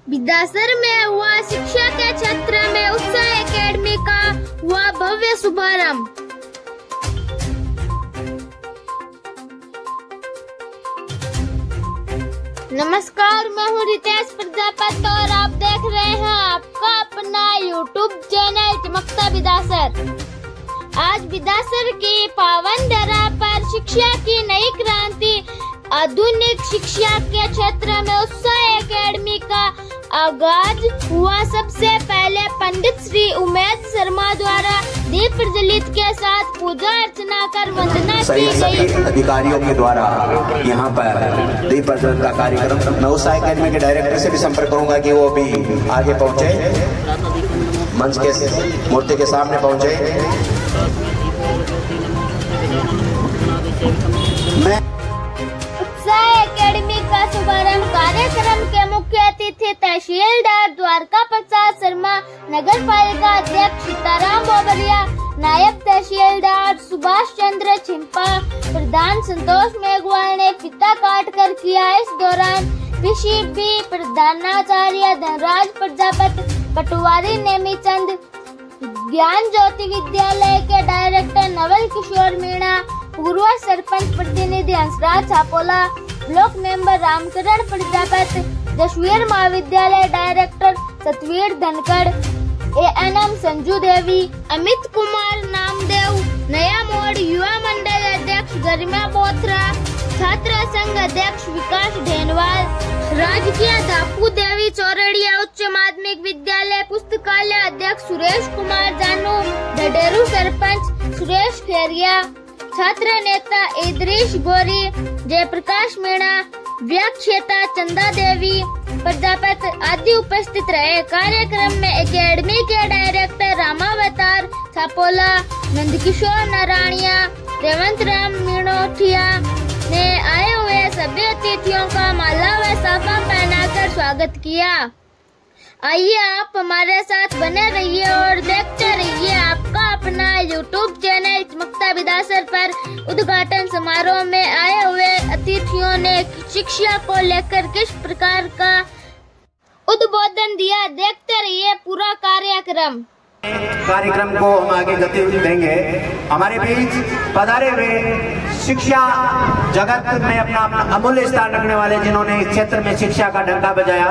विदासर में हुआ शिक्षा के क्षेत्र में उत्साह एकेडमी का हुआ भव्य शुभारंभ। नमस्कार, मैं हूँ रितेश प्रजापति और आप देख रहे हैं आपका अपना YouTube चैनल चमकता विदासर। आज विदासर की पावन धरा पर शिक्षा की नई क्रांति, आधुनिक शिक्षा के क्षेत्र में उत्साह एकेडमी का आगाज हुआ। सबसे पहले पंडित श्री उमेश शर्मा द्वारा दीप प्रज्वलित के साथ पूजा अर्चना कर वंदना की गई। अधिकारियों के द्वारा यहाँ पर दीप प्रज्वलन का कार्यक्रम। मैं उत्साह एकेडमी के डायरेक्टर से भी संपर्क करूंगा कि वो भी आगे पहुँचे, मंच के मूर्ति के सामने पहुँचे। उत्साह एकेडमी का शुभारंभ कार्यक्रम के मुख्य अतिथि तहसीलदार द्वारका प्रसाद शर्मा, नगर पालिका अध्यक्ष सीताराम बोबरिया, नायब तहसीलदार सुभाष चंद्र छिंपा, प्रधान संतोष मेघवाल ने फीता काट कर किया। इस दौरान पीसीबी प्रधानाचार्य धनराज प्रजापति, पटवारी नेमीचंद, ज्ञान ज्योति विद्यालय के डायरेक्टर नवल किशोर मीणा, पूर्व सरपंच प्रतिनिधि हंसराज छापोला, ब्लॉक मेंबर रामकरण प्रजापति, जसवीर महाविद्यालय डायरेक्टर सतवीर धनखड़, एएनएम संजू देवी, अमित कुमार नामदेव, नया मोड़ युवा मंडल अध्यक्ष गरिमा बोथरा, छात्र संघ अध्यक्ष विकास ढेनवाल, राजकीय दापू देवी चौरड़िया उच्च माध्यमिक विद्यालय पुस्तकालय अध्यक्ष सुरेश कुमार जानू, ढडेरू सरपंच सुरेश खेरिया, छात्र नेता इद्रीश गोरी, जयप्रकाश मीणा, व्याख्याता चंदा देवी प्रजापति आदि उपस्थित रहे। कार्यक्रम में एकेडमी के डायरेक्टर रामावतार छापोला, नंदकिशोर नारायणिया, रेवंत राम मीणोठिया ने आए हुए सभी अतिथियों का माला व साफा पहनाकर स्वागत किया। आइए आप हमारे साथ बने रहिए और देखते रहिए आपका अपना YouTube चैनल चमकता विदासर पर। उद्घाटन समारोह में आए हुए अतिथियों ने शिक्षा को लेकर किस प्रकार का उद्बोधन दिया, देखते रहिए पूरा कार्यक्रम को हम आगे गति देंगे। हमारे बीच पधारे हुए शिक्षा जगत में अपना अमूल्य स्थान रखने वाले, जिन्होंने इस क्षेत्र में शिक्षा का डंका बजाया,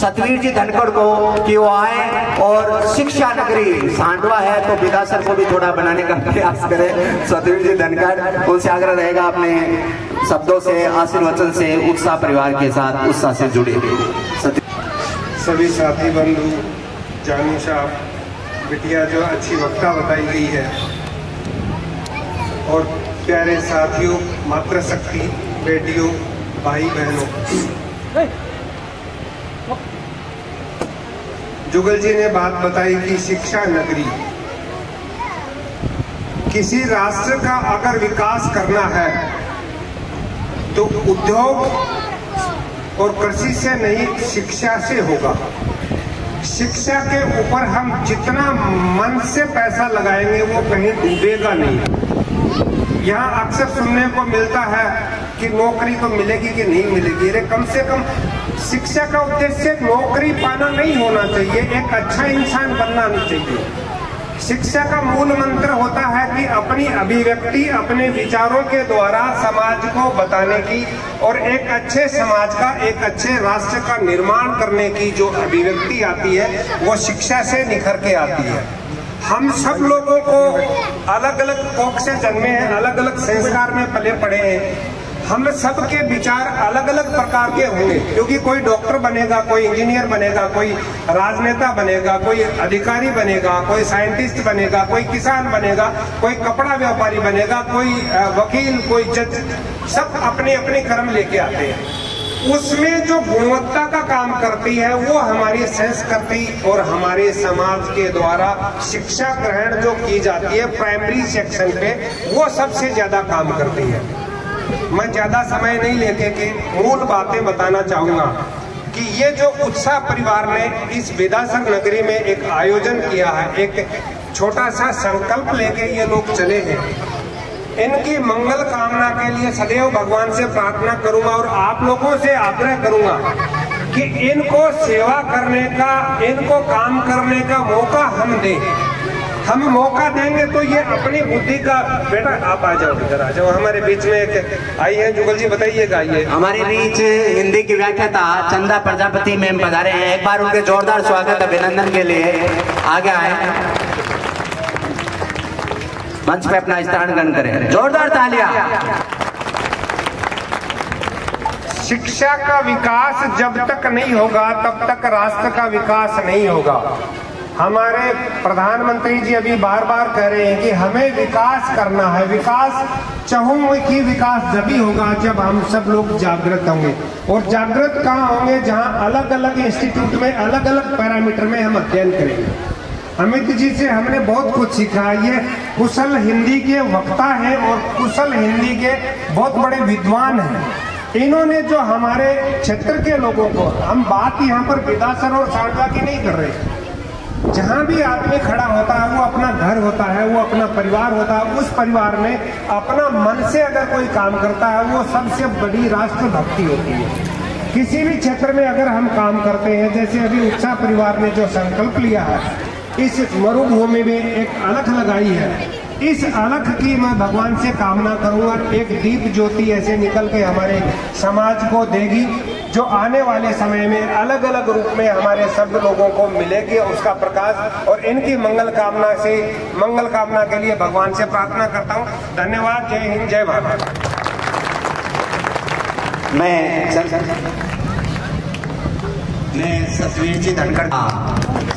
सतवीर जी धनखड़ को कि वो आए और शिक्षा नगरी सांडवा है तो विदासर को भी थोड़ा बनाने का प्रयास करें। सतवीर जी धनखड़, उनसे आग्रह रहेगा अपने शब्दों से, आशीर्वचन से उत्साह परिवार के साथ उत्साह से जुड़े। सभी साथी बंधु, जानू साहब, बिटिया जो अच्छी वक्ता बताई गई है, और प्यारे साथियों, मातृशक्ति बेटियों, भाई बहनों, जुगल जी ने बात बताई कि शिक्षा नगरी, किसी राष्ट्र का अगर विकास करना है तो उद्योग और कृषि से नहीं, शिक्षा से होगा। शिक्षा के ऊपर हम जितना मन से पैसा लगाएंगे वो कहीं डूबेगा नहीं। यहाँ अक्सर सुनने को मिलता है कि नौकरी तो मिलेगी कि नहीं मिलेगी। अरे कम से कम शिक्षा का उद्देश्य नौकरी पाना नहीं होना चाहिए, एक अच्छा इंसान बनना नहीं चाहिए। शिक्षा का मूल मंत्र होता है कि अपनी अभिव्यक्ति अपने विचारों के द्वारा समाज को बताने की और एक अच्छे समाज का, एक अच्छे राष्ट्र का निर्माण करने की जो अभिव्यक्ति आती है वो शिक्षा से निखर के आती है। हम सब लोगों को अलग अलग कोख से जन्मे हैं, अलग अलग संस्कार में पले पड़े हैं। हम सबके विचार अलग अलग प्रकार के होंगे, क्योंकि कोई डॉक्टर बनेगा, कोई इंजीनियर बनेगा, कोई राजनेता बनेगा, कोई अधिकारी बनेगा, कोई साइंटिस्ट बनेगा, कोई किसान बनेगा, कोई कपड़ा व्यापारी बनेगा, कोई वकील, कोई जज, सब अपने अपने कर्म लेके आते हैं। उसमें जो गुणवत्ता का काम करती है वो हमारी संस्कृति और हमारे समाज के द्वारा शिक्षा ग्रहण जो की जाती है प्राइमरी सेक्शन पे, वो सबसे ज्यादा काम करती है। मैं ज्यादा समय नहीं लेके के मूल बातें बताना चाहूंगा कि ये जो उत्साह परिवार ने इस विदासर नगरी में एक आयोजन किया है, एक छोटा सा संकल्प लेके ये लोग चले हैं। इनकी मंगल कामना के लिए सदैव भगवान से प्रार्थना करूंगा और आप लोगों से आग्रह करूंगा कि इनको सेवा करने का, इनको काम करने का मौका हम दें। हम मौका देंगे तो ये अपनी बुद्धि का, बेटा आप आ जाओ, इधर आ जाओ, हमारे बीच में एक आई है, जुगल जी बताइएगा। ये हमारे बीच हिंदी की व्याख्याता चंदा प्रजापति मैम पधारे हैं, एक बार उनके जोरदार स्वागत अभिनंदन के लिए आगे आए, मंच पे अपना स्थान ग्रहण करें, जोरदार तालियां। शिक्षा का विकास जब तक नहीं होगा तब तक राष्ट्र का विकास नहीं होगा। हमारे प्रधानमंत्री जी अभी बार बार कह रहे हैं कि हमें विकास करना है। विकास चहुमुखी विकास जब ही होगा जब हम सब लोग जागृत होंगे। और जागृत कहाँ होंगे? जहाँ अलग अलग इंस्टीट्यूट में अलग अलग पैरामीटर में हम अध्ययन करेंगे। अमित जी से हमने बहुत कुछ सीखा। ये कुशल हिंदी के वक्ता हैं और कुशल हिंदी के बहुत बड़े विद्वान हैं। इन्होंने जो हमारे क्षेत्र के लोगों को, हम बात यहाँ पर विदासर और सांडवा की नहीं कर रहे, जहाँ भी आदमी खड़ा होता है वो अपना घर होता है, वो अपना परिवार होता है, उस परिवार में अपना मन से अगर कोई काम करता है वो सबसे बड़ी राष्ट्र भक्ति होती है। किसी भी क्षेत्र में अगर हम काम करते हैं, जैसे अभी उत्साह परिवार ने जो संकल्प लिया है, इस मरुभूमि में एक अलख लगाई है, इस अलख की मैं भगवान से कामना करूंगा एक दीप ज्योति ऐसे निकल के हमारे समाज को देगी, जो आने वाले समय में अलग अलग रूप में हमारे सब लोगों को मिलेगी उसका प्रकाश। और इनकी मंगल कामना के लिए भगवान से प्रार्थना करता हूँ। धन्यवाद। जय हिंद, जय भारत। मैं सतवीर जी धनखड़।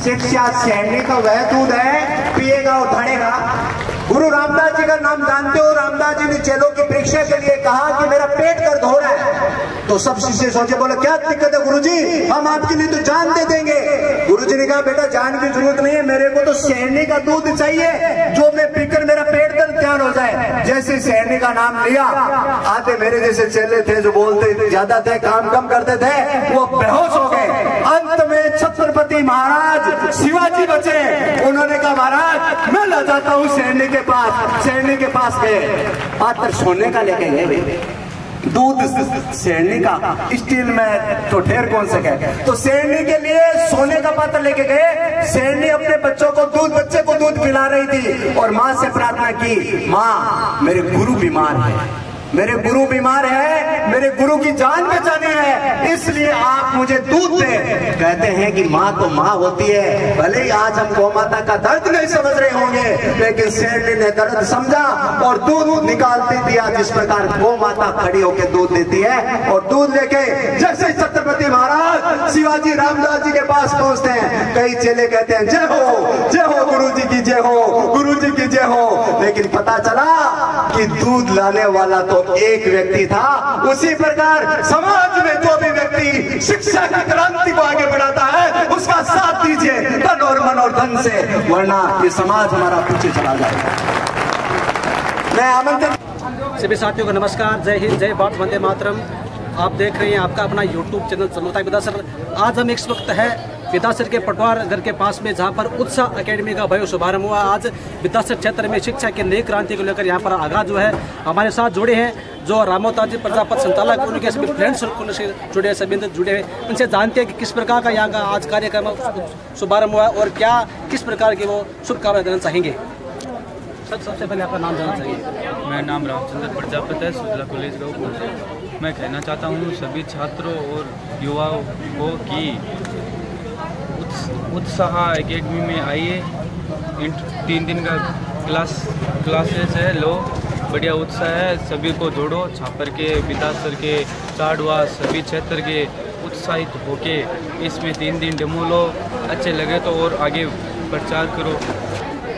शिक्षा छेड़ने का वह दूध है, पिएगा उठाएगा। गुरु रामदास जी का नाम जानते हो? रामदास जी ने चेलों की परीक्षा के लिए कहा कि मेरा पेट दर्द हो रहा है, तो सब शिष्य सोचे, बोले क्या दिक्कत है गुरुजी, हम आपके लिए तो जान दे देंगे। गुरुजी ने कहा बेटा जान की जरूरत नहीं है, मेरे को तो शहरनी का दूध चाहिए जो मैं पीकर मेरा पेट दर्द ध्यान हो जाए। जैसे शहरनी का नाम लिया, आते मेरे जैसे चेले थे जो बोलते ज्यादा थे, काम कम करते थे, वो बेहोश हो गए। अंत में छत्रपति महाराज शिवाजी बचे। उन्होंने कहा महाराज मैं ले जाता हूँ शहरनी के पास। शहरनी के पास गए, पात्र सोने का लेके गए, दूध शेरनी का, स्टील में तो ठेर कौन सके, तो शेरनी के लिए सोने का पात्र लेके गए। शेरनी अपने बच्चों को बच्चे को दूध पिला रही थी और माँ से प्रार्थना की, माँ मेरे गुरु बीमार है, मेरे गुरु बीमार है, मेरे गुरु की जान बचानी है, इसलिए आप मुझे दूध दे। कहते हैं कि माँ तो माँ होती है, भले ही आज हम गौ माता का दर्द नहीं समझ रहे होंगे, लेकिन शेरनी ने दर्द समझा और दूध निकालती दिया, जिस प्रकार गौ माता खड़ी होकर दूध देती है। और दूध लेके जैसे छत्रपति महाराज शिवाजी रामदास जी के पास पहुंचते हैं, कई चेले कहते हैं जय हो गुरु जी की जय हो, गुरु जी की जय हो। लेकिन पता चला कि दूध लाने वाला तो एक व्यक्ति था। उसी प्रकार समाज में जो भी व्यक्ति शिक्षा की क्रांति को आगे बढ़ाता है उसका साथ दीजिए तन और मन और धन से, वरना ये समाज हमारा पीछे चला जाएगा। मैं आमंत्रण सभी साथियों को नमस्कार, जय हिंद, जय भारत, वंदे मातरम। आप देख रहे हैं आपका अपना यूट्यूब चैनल समता विदासर। आज हम इस वक्त है विदासर के पटवार घर के पास में, जहां पर उत्साह एकेडमी का भव्य शुभारंभ हुआ। आज विदासर क्षेत्र में शिक्षा की नई क्रांति को लेकर यहां पर आगाज जो है, हमारे साथ जुड़े हैं जो रामोताजी प्रजापति संचालक, उनके सभी फ्रेंड्स से जुड़े, सभी जुड़े हैं। उनसे जानते हैं कि किस प्रकार का यहाँ का आज कार्यक्रम शुभारंभ हुआ और क्या किस प्रकार की वो शुभकामनाएं देना चाहेंगे। सबसे पहले आपका नाम जानना चाहिए। मेरा नाम रामचंद्र प्रजापति है, सुजला कॉलेज गाँव। मैं कहना चाहता हूँ सभी छात्रों और युवाओं को कि उत्साह एकेडमी में आइए। 3 दिन का क्लासेस है, लो बढ़िया उत्साह है, सभी को जोड़ो। छापर के, विदासर के, चाड़वा सभी क्षेत्र के उत्साहित होके इसमें 3 दिन डेमो लो, अच्छे लगे तो और आगे प्रचार करो।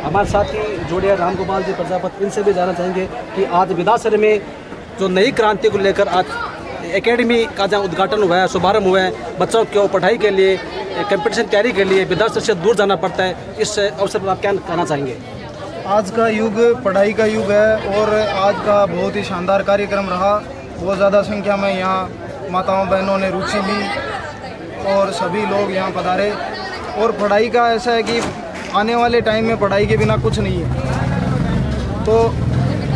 हमारे साथ ही जुड़े राम गोपाल जी प्रजापति, इनसे भी जानना चाहेंगे कि आज विदासर में जो नई क्रांति को लेकर आज एकेडमी का जहाँ उद्घाटन हुआ है, शुभारंभ हुआ है, बच्चों को पढ़ाई के लिए, कंपटीशन तैयारी के लिए विदासर से दूर जाना पड़ता है, इस अवसर पर आप क्या कहना चाहेंगे। आज का युग पढ़ाई का युग है और आज का बहुत ही शानदार कार्यक्रम रहा। बहुत ज़्यादा संख्या में यहाँ माताओं बहनों ने रुचि ली और सभी लोग यहाँ पधारे। और पढ़ाई का ऐसा है कि आने वाले टाइम में पढ़ाई के बिना कुछ नहीं है, तो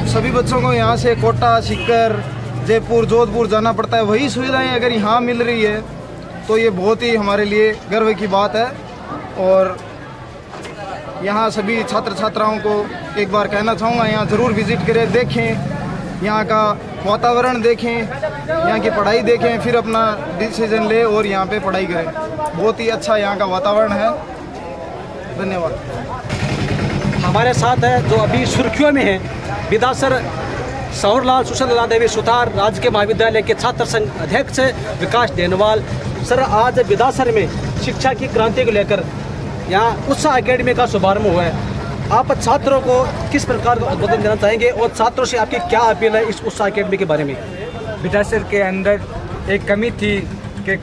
सभी बच्चों को यहाँ से कोटा, सीकर, जयपुर, जोधपुर जाना पड़ता है। वही सुविधाएं अगर यहाँ मिल रही है तो ये बहुत ही हमारे लिए गर्व की बात है। और यहाँ सभी छात्र छात्राओं को एक बार कहना चाहूँगा, यहाँ ज़रूर विज़िट करें, देखें यहाँ का वातावरण, देखें यहाँ की पढ़ाई देखें, फिर अपना डिसीजन ले और यहाँ पे पढ़ाई करें। बहुत ही अच्छा यहाँ का वातावरण है। धन्यवाद। हमारे साथ है जो अभी सुर्खियों में है विदासर सौरलाल सुशील देवी सुतार राजकीय महाविद्यालय के छात्र संघ अध्यक्ष विकास देनवाल। सर, आज विदासर में शिक्षा की क्रांति को लेकर यहाँ उत्साह एकेडमी का शुभारंभ हुआ है। आप छात्रों को किस प्रकार का उद्बोधन देना चाहेंगे और छात्रों से आपकी क्या अपील है इस उत्साह एकेडमी के बारे में? विदासर के अंदर एक कमी थी कि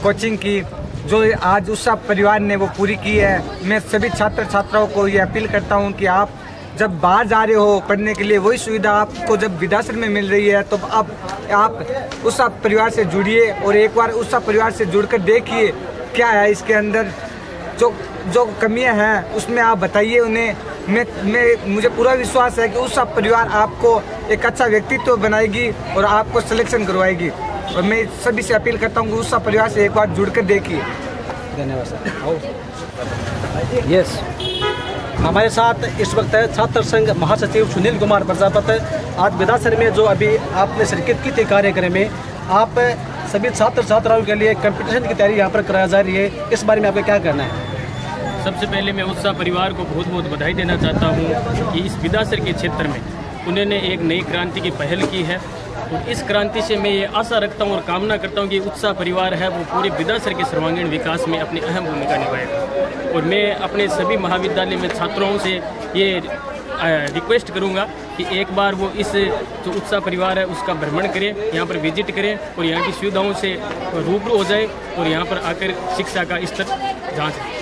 कोचिंग की, जो आज उत्साह परिवार ने वो पूरी की है। मैं सभी छात्र छात्राओं को ये अपील करता हूँ कि आप जब बाहर जा रहे हो पढ़ने के लिए, वही सुविधा आपको जब विदासर में मिल रही है तो आप उत्साह परिवार से जुड़िए और एक बार उत्साह परिवार से जुड़कर देखिए क्या है इसके अंदर, जो कमियां हैं उसमें आप बताइए उन्हें। मुझे पूरा विश्वास है कि उत्साह परिवार आपको एक अच्छा व्यक्तित्व बनाएगी और आपको सिलेक्शन करवाएगी। और मैं सभी से अपील करता हूँ कि उत्साह परिवार से एक बार जुड़कर देखिए। धन्यवाद सर। यस, हमारे साथ इस वक्त है छात्र संघ महासचिव सुनील कुमार प्रजापति। आज विदासर में जो अभी आपने शिरकत की थी कार्यक्रम में, आप सभी छात्र छात्राओं के लिए कंपटीशन की तैयारी यहाँ पर कराई जा रही है, इस बारे में आपका क्या कहना है? सबसे पहले मैं उत्साह परिवार को बहुत बहुत बधाई देना चाहता हूँ कि इस विदासर के क्षेत्र में उन्होंने एक नई क्रांति की पहल की है। और इस क्रांति से मैं ये आशा रखता हूँ और कामना करता हूँ कि उत्साह परिवार है वो पूरे विदासर के सर्वांगीण विकास में अपनी अहम भूमिका निभाएगा। और मैं अपने सभी महाविद्यालय में छात्रों से ये रिक्वेस्ट करूँगा कि एक बार वो इस जो उत्साह परिवार है उसका भ्रमण करें, यहाँ पर विजिट करें और यहाँ की सुविधाओं से रूबरू हो जाए और यहाँ पर आकर शिक्षा का स्तर जाँचें।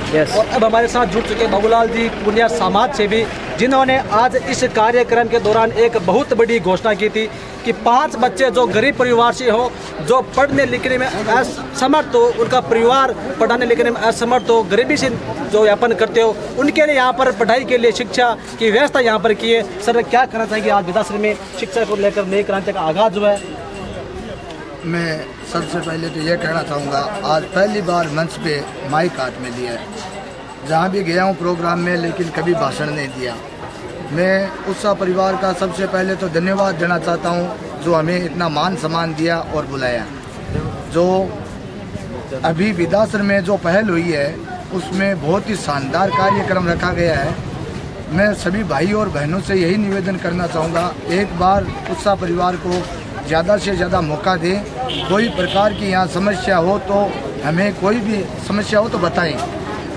यस। और अब हमारे साथ जुड़ चुके बाबूलाल जी पुनिया समाज सेवी, जिन्होंने आज इस कार्यक्रम के दौरान एक बहुत बड़ी घोषणा की थी कि 5 बच्चे जो गरीब परिवार से हो, जो पढ़ने लिखने में असमर्थ हो, उनका परिवार पढ़ाने लिखने में असमर्थ हो, गरीबी से जो यापन करते हो, उनके लिए यहाँ पर पढ़ाई के लिए शिक्षा की व्यवस्था यहाँ पर की है। सर, क्या कहना चाहेंगे आज विदासर में शिक्षा को लेकर नई क्रांति का आगाज हुआ है? मैं सबसे पहले तो ये कहना चाहूँगा, आज पहली बार मंच पे माइक हाथ में लिया है। जहाँ भी गया हूँ प्रोग्राम में, लेकिन कभी भाषण नहीं दिया। मैं उत्साह परिवार का सबसे पहले तो धन्यवाद देना चाहता हूँ जो हमें इतना मान सम्मान दिया और बुलाया। जो अभी विदासर में जो पहल हुई है उसमें बहुत ही शानदार कार्यक्रम रखा गया है। मैं सभी भाई और बहनों से यही निवेदन करना चाहूँगा, एक बार उत्साह परिवार को ज़्यादा से ज़्यादा मौका दें। कोई प्रकार की यहाँ समस्या हो तो हमें, कोई भी समस्या हो तो बताएं,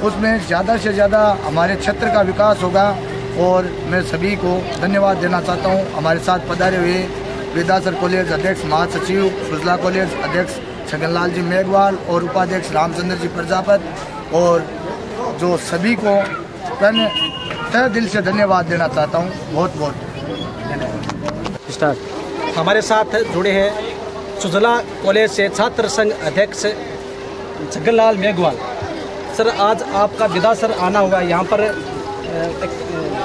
उसमें ज़्यादा से ज़्यादा हमारे क्षेत्र का विकास होगा। और मैं सभी को धन्यवाद देना चाहता हूँ हमारे साथ पधारे हुए विदासर कॉलेज अध्यक्ष महासचिव, सुजला कॉलेज अध्यक्ष छगनलाल जी मेघवाल और उपाध्यक्ष रामचंद्र जी प्रजापति, और जो सभी को तहे दिल से धन्यवाद देना चाहता हूँ। बहुत बहुत धन्यवाद। हमारे साथ जुड़े हैं सुजला कॉलेज से छात्र संघ अध्यक्ष छगनलाल मेघवाल। सर, आज आपका विदासर आना हुआ, यहाँ पर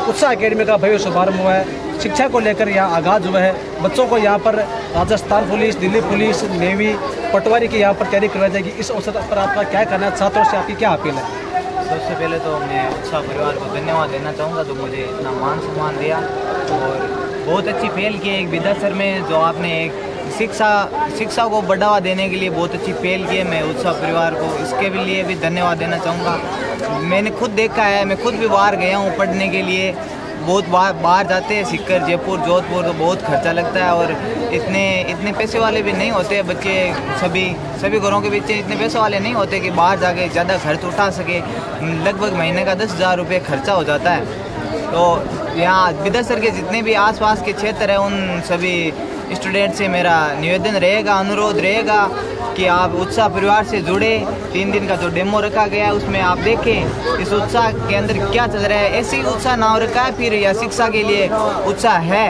उत्साह एकेडमी का भव्य शुभारंभ हुआ है। शिक्षा को लेकर यहाँ आगाज हुआ है। बच्चों को यहाँ पर Rajasthan police, Delhi police, navy, patwari की यहाँ पर तैयारी करवाई जाएगी। इस अवसर पर आपका क्या कहना है? छात्रों से आपकी क्या अपील है? सबसे पहले तो मैं उत्साह परिवार को धन्यवाद देना चाहूँगा जो मुझे इतना मान सम्मान दिया और बहुत अच्छी पहल की है एक विदासर में, जो आपने एक शिक्षा को बढ़ावा देने के लिए बहुत अच्छी पहल की है। मैं उत्साह परिवार को इसके भी लिए भी धन्यवाद देना चाहूँगा। मैंने खुद देखा है, मैं खुद भी बाहर गया हूँ पढ़ने के लिए। बहुत बाहर जाते हैं, सीकर, जयपुर, जोधपुर, तो बहुत खर्चा लगता है और इतने पैसे वाले भी नहीं होते बच्चे। सभी घरों के बच्चे इतने पैसे वाले नहीं होते कि बाहर जाके ज़्यादा खर्च उठा सके। लगभग महीने का 10,000 रुपये खर्चा हो जाता है। तो यहाँ विदासर के जितने भी आसपास के क्षेत्र हैं उन सभी स्टूडेंट से मेरा निवेदन रहेगा, अनुरोध रहेगा कि आप उत्साह परिवार से जुड़े। 3 दिन का जो डेमो रखा गया है उसमें आप देखें इस उत्साह के अंदर क्या चल रहा है। ऐसे ही उत्साह नाम रखा है फिर या शिक्षा के लिए उत्साह है,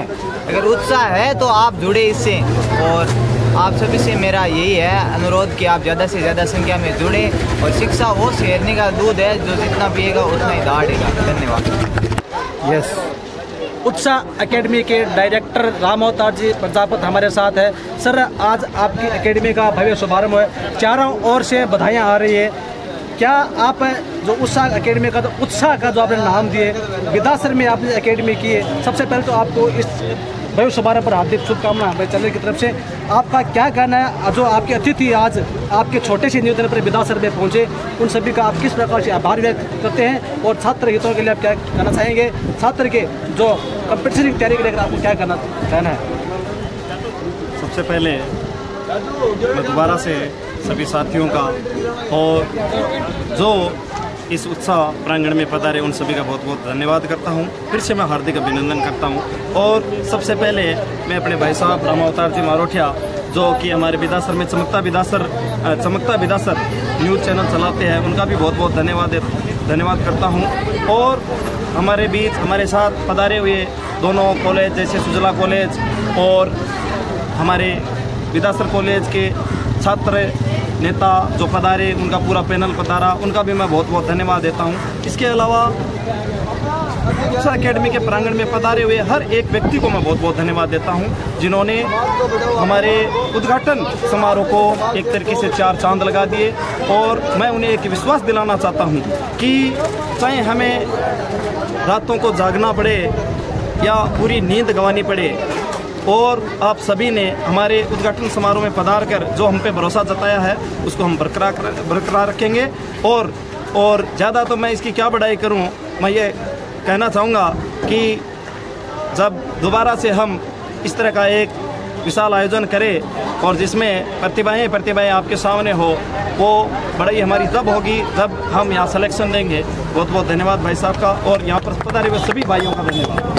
अगर उत्साह है तो आप जुड़े इससे। और आप सभी से मेरा यही है अनुरोध कि आप ज़्यादा से ज़्यादा संख्या में जुड़े। और शिक्षा वो शेरनी का दूध है जो जितना पिएगा उतना ही दहाड़ेगा। धन्यवाद। यस, उत्साह एकेडमी के डायरेक्टर राम अवतार जी प्रजापत हमारे साथ है। सर, आज आपकी एकेडमी का भव्य शुभारंभ है, चारों ओर से बधाइयाँ आ रही है। क्या आप जो उत्साह एकेडमी का, जो उत्साह का जो आपने नाम दिए, विदासर में आपने एकेडमी की है, सबसे पहले तो आपको इस भव्य शुभारंभ पर हार्दिक शुभकामनाएं हमारे चैनल की तरफ से। आपका क्या कहना है, जो आपके अतिथि आज आपके छोटे से निवेदन पर विदासर में पहुंचे, उन सभी का आप किस प्रकार से आभार व्यक्त करते हैं और छात्र हितों के लिए आप क्या कहना चाहेंगे? छात्र के जो कंपटीशन की तैयारी के लिए आपको क्या कहना है? सबसे पहले मैं दोबारा से सभी साथियों का और जो इस उत्साह प्रांगण में पधारे उन सभी का बहुत बहुत धन्यवाद करता हूं। फिर से मैं हार्दिक अभिनंदन करता हूं। और सबसे पहले मैं अपने भाई साहब राम अवतार जी मारोठिया, जो कि हमारे विदासर में चमकता विदासर न्यूज़ चैनल चलाते हैं, उनका भी बहुत बहुत धन्यवाद करता हूं। और हमारे बीच हमारे साथ पधारे हुए दोनों कॉलेज जैसे सुजला कॉलेज और हमारे विदासर कॉलेज के छात्र नेता जो पधारे, उनका पूरा पैनल पधारा, उनका भी मैं बहुत बहुत धन्यवाद देता हूं। इसके अलावा उत्साह एकेडमी के प्रांगण में पधारे हुए हर एक व्यक्ति को मैं बहुत बहुत धन्यवाद देता हूं, जिन्होंने हमारे उद्घाटन समारोह को एक तरीके से चार चांद लगा दिए। और मैं उन्हें एक विश्वास दिलाना चाहता हूं कि चाहे हमें रातों को जागना पड़े या पूरी नींद गंवानी पड़े, और आप सभी ने हमारे उद्घाटन समारोह में पधार कर जो हम पे भरोसा जताया है, उसको हम बरकरार रखेंगे। और ज़्यादा तो मैं इसकी क्या बढ़ाई करूं, मैं ये कहना चाहूँगा कि जब दोबारा से हम इस तरह का एक विशाल आयोजन करें और जिसमें प्रतिभाएं आपके सामने हो, वो बड़ी हमारी तब होगी जब हम यहाँ सिलेक्शन देंगे। बहुत बहुत धन्यवाद भाई साहब का, और यहाँ पर पधारे हुए सभी भाइयों का धन्यवाद।